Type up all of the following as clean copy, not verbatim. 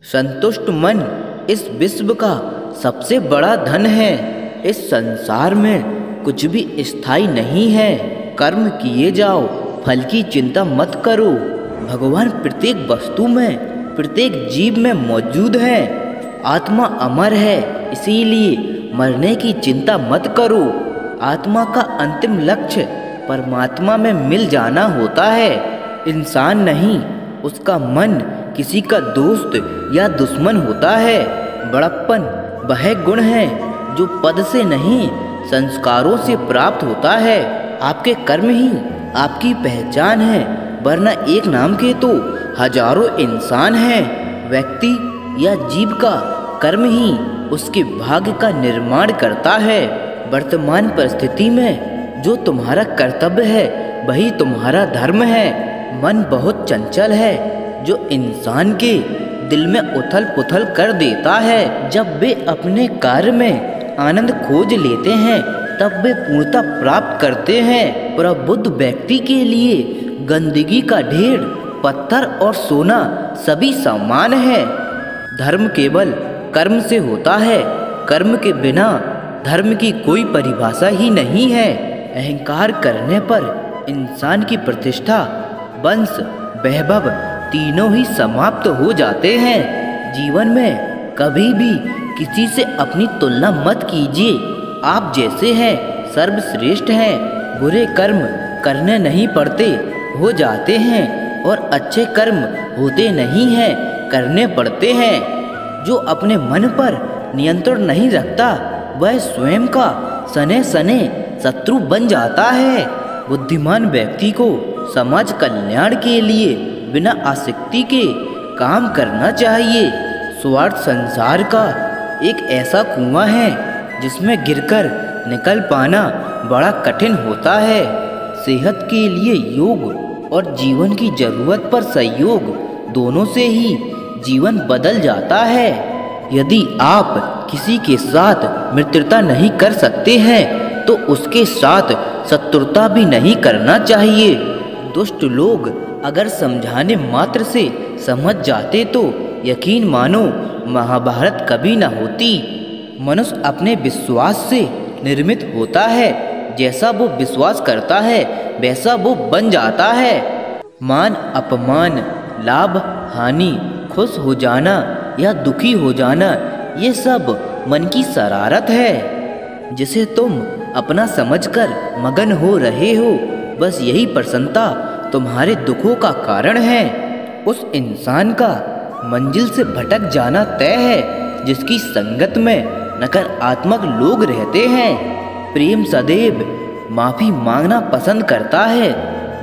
संतुष्ट मन इस विश्व का सबसे बड़ा धन है। इस संसार में कुछ भी स्थायी नहीं है। कर्म किए जाओ, फल की चिंता मत करो। भगवान प्रत्येक वस्तु में, प्रत्येक जीव में मौजूद है। आत्मा अमर है, इसीलिए मरने की चिंता मत करो। आत्मा का अंतिम लक्ष्य परमात्मा में मिल जाना होता है, इंसान नहीं। उसका मन किसी का दोस्त या दुश्मन होता है। बड़प्पन वह गुण है जो पद से नहीं, संस्कारों से प्राप्त होता है। आपके कर्म ही आपकी पहचान है, वरना एक नाम के तो हजारों इंसान हैं। व्यक्ति या जीव का कर्म ही उसके भाग्य का निर्माण करता है। वर्तमान परिस्थिति में जो तुम्हारा कर्तव्य है वही तुम्हारा धर्म है। मन बहुत चंचल है जो इंसान के दिल में उथल पुथल कर देता है। जब वे अपने कार्य में आनंद खोज लेते हैं तब वे पूर्णता प्राप्त करते हैं। प्रबुद्ध व्यक्ति के लिए गंदगी का ढेर, पत्थर और सोना सभी समान है। धर्म केवल कर्म से होता है, कर्म के बिना धर्म की कोई परिभाषा ही नहीं है। अहंकार करने पर इंसान की प्रतिष्ठा, वंश, वैभव तीनों ही समाप्त हो जाते हैं। जीवन में कभी भी किसी से अपनी तुलना मत कीजिए। आप जैसे हैं सर्वश्रेष्ठ हैं। बुरे कर्म करने नहीं पड़ते, हो जाते हैं, और अच्छे कर्म होते नहीं हैं, करने पड़ते हैं। जो अपने मन पर नियंत्रण नहीं रखता वह स्वयं का सने सने शत्रु बन जाता है। बुद्धिमान व्यक्ति को समाज कल्याण के लिए बिना आसक्ति के काम करना चाहिए। स्वार्थ संसार का एक ऐसा कुआं है जिसमें गिरकर निकल पाना बड़ा कठिन होता है। सेहत के लिए योग और जीवन की जरूरत पर सहयोग, दोनों से ही जीवन बदल जाता है। यदि आप किसी के साथ मित्रता नहीं कर सकते हैं तो उसके साथ शत्रुता भी नहीं करना चाहिए। दुष्ट लोग अगर समझाने मात्र से समझ जाते तो यकीन मानो महाभारत कभी न होती। मनुष्य अपने विश्वास से निर्मित होता है। जैसा वो विश्वास करता है वैसा वो बन जाता है। मान अपमान, लाभ हानि, खुश हो जाना या दुखी हो जाना, ये सब मन की शरारत है जिसे तुम अपना समझकर मगन हो रहे हो। बस यही प्रसन्नता तुम्हारे दुखों का कारण है। उस इंसान का मंजिल से भटक जाना तय है जिसकी संगत में नकारात्मक लोग रहते हैं। प्रेम सदैव माफी मांगना पसंद करता है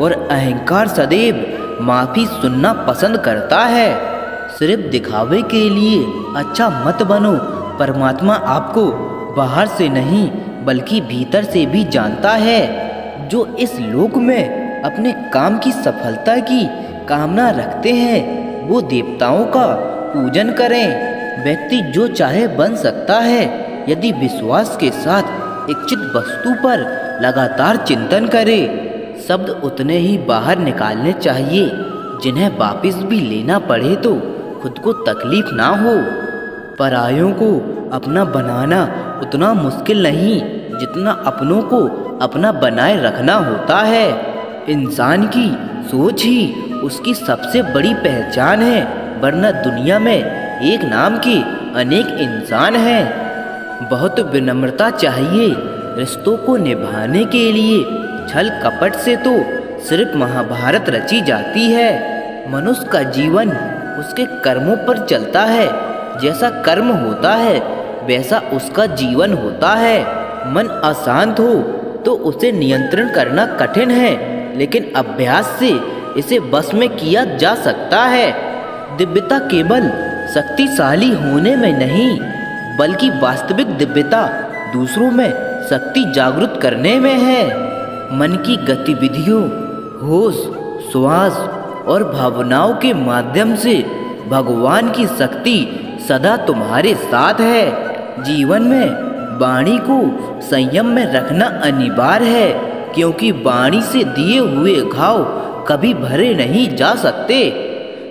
और अहंकार सदैव माफी सुनना पसंद करता है। सिर्फ दिखावे के लिए अच्छा मत बनो। परमात्मा आपको बाहर से नहीं बल्कि भीतर से भी जानता है। जो इस लोक में अपने काम की सफलता की कामना रखते हैं वो देवताओं का पूजन करें। व्यक्ति जो चाहे बन सकता है यदि विश्वास के साथ इच्छित वस्तु पर लगातार चिंतन करे। शब्द उतने ही बाहर निकालने चाहिए जिन्हें वापस भी लेना पड़े तो खुद को तकलीफ ना हो। परायों को अपना बनाना उतना मुश्किल नहीं जितना अपनों को अपना बनाए रखना होता है। इंसान की सोच ही उसकी सबसे बड़ी पहचान है, वरना दुनिया में एक नाम के अनेक इंसान हैं। बहुत विनम्रता चाहिए रिश्तों को निभाने के लिए। छल कपट से तो सिर्फ महाभारत रची जाती है। मनुष्य का जीवन उसके कर्मों पर चलता है। जैसा कर्म होता है वैसा उसका जीवन होता है। मन अशांत हो तो उसे नियंत्रण करना कठिन है, लेकिन अभ्यास से इसे बस में किया जा सकता है। दिव्यता केवल शक्तिशाली होने में नहीं बल्कि वास्तविक दिव्यता दूसरों में शक्ति जागृत करने में है। मन की गतिविधियों, होश, श्वास और भावनाओं के माध्यम से भगवान की शक्ति सदा तुम्हारे साथ है। जीवन में वाणी को संयम में रखना अनिवार्य है, क्योंकि वाणी से दिए हुए घाव कभी भरे नहीं जा सकते।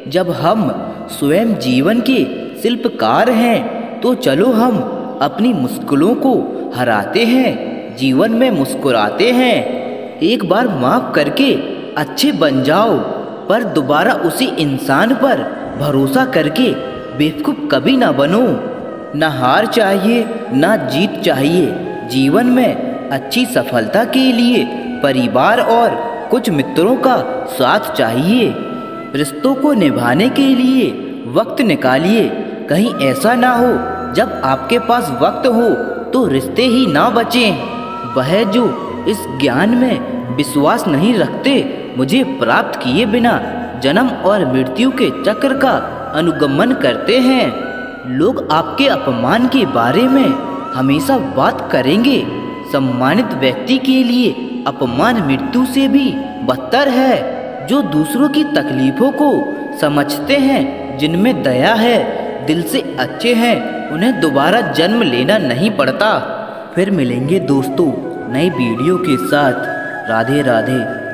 जब हम स्वयं जीवन के शिल्पकार हैं। तो चलो हम अपनी मुश्किलों को हराते हैं, जीवन में मुस्कुराते हैं। एक बार माफ़ करके अच्छे बन जाओ, पर दोबारा उसी इंसान पर भरोसा करके बेवकूफ़ कभी ना बनो। ना हार चाहिए ना जीत चाहिए, जीवन में अच्छी सफलता के लिए परिवार और कुछ मित्रों का साथ चाहिए। रिश्तों को निभाने के लिए वक्त निकालिए, कहीं ऐसा ना हो जब आपके पास वक्त हो तो रिश्ते ही ना बचें। वह जो इस ज्ञान में विश्वास नहीं रखते, मुझे प्राप्त किए बिना जन्म और मृत्यु के चक्र का अनुगमन करते हैं। लोग आपके अपमान के बारे में हमेशा बात करेंगे। सम्मानित व्यक्ति के लिए अपमान मृत्यु से भी बदतर है। जो दूसरों की तकलीफों को समझते हैं, जिनमें दया है, दिल से अच्छे हैं, उन्हें दोबारा जन्म लेना नहीं पड़ता। फिर मिलेंगे दोस्तों नई वीडियो के साथ। राधे राधे।